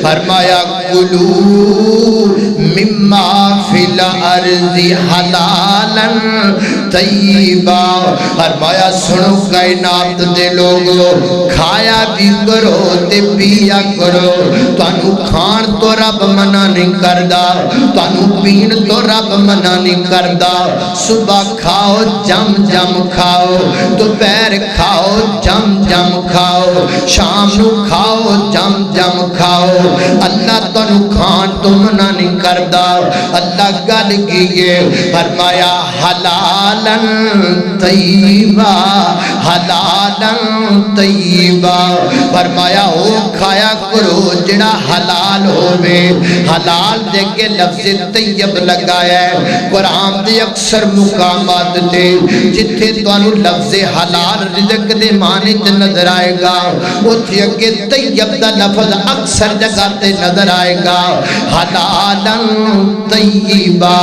فرمایا کلو مما فی الارض حلالا طیبا، فرمایا سنو کائنات دے لوگو، کھایا بھی کرو تے پیا کرو، تانوں کھان تو رب منع نہیں کردا، تانوں پین تو رب منع نہیں کردا، صبح کھاؤ جم جم کھاؤ، دوپہر کھاؤ جم جم کھاؤ، شام نو کھاؤ جم جم کھاؤ، اللہ تانوں کھان تو منع نہیں کردا۔ اللہ گل کیے فرمایا حلالا طیبا، حلالا طیبا، فرمایا او کھایا کرو جڑا حلال ہووے، حلال دے کے لفظ طیب لگایا ہے قرآن دے اکثر مقامات تے جتھے تانوں لفظ حلال رزق دے معنی تے نظر آئے گا، اتھے اگے طیب دا لفظ اکثر جگہ تے نظر آئے گا۔ حلالا طیبا،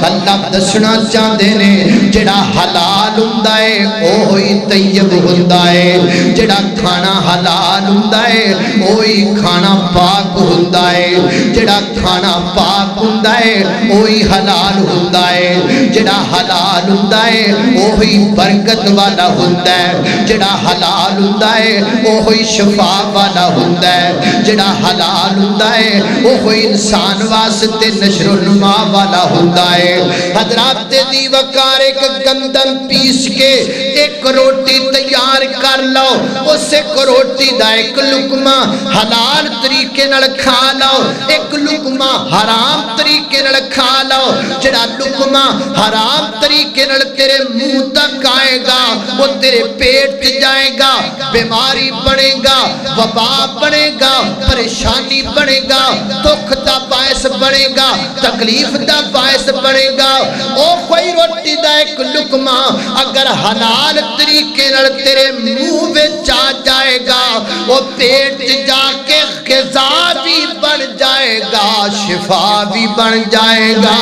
اللہ دسنا چاہتے نے جڑا حلال ہوندا ہے اوہی طیب ہوندا ہے، جڑا کھانا حلال ہوندا ہے اوہی کھانا پاک ہوندا ہے، جڑا کھانا پاک ہوندا ہے اوہی حلال ہوندا ہے، جڑا حلال ہوندا ہے اوہی برکت والا ہوندا ہے، جڑا حلال ہوندا ہے اوہی شفا والا ہوندا ہے، جڑا حلال ہوندا ہے اوہی انسان واسطے نشر و نما والا ہوندا ہے۔ حضرات دی وقار ایک گندم پیس کے ایک روٹی تیار کر لو، اس ایک روٹی دا ایک لقمہ حلال طریقے نال کھا لو، ایک لقمہ حرام طریقے نال کھا لو، جڑا لقمہ حرام طریقے نال تیرے منہ تک آئے گا وہ تیرے پیٹ جائے گا، بیماری بنے گا، وبا بنے گا، پریشانی بنے گا، دکھ دا باعث بنے گا، تکلیف دا باعث بنے گا۔ او کوئی روٹی دا ایک لقمہ اگر حلال طریقے نال تیرے منہ وچ آ جائے گا وہ پیٹ جا کے غذا بھی بن جائے گا، شفا بھی بن جائے گا۔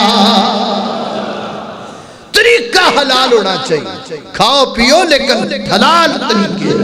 طریقہ حلال ہونا چاہیے، کھاؤ پیو لیکن حلال طریقے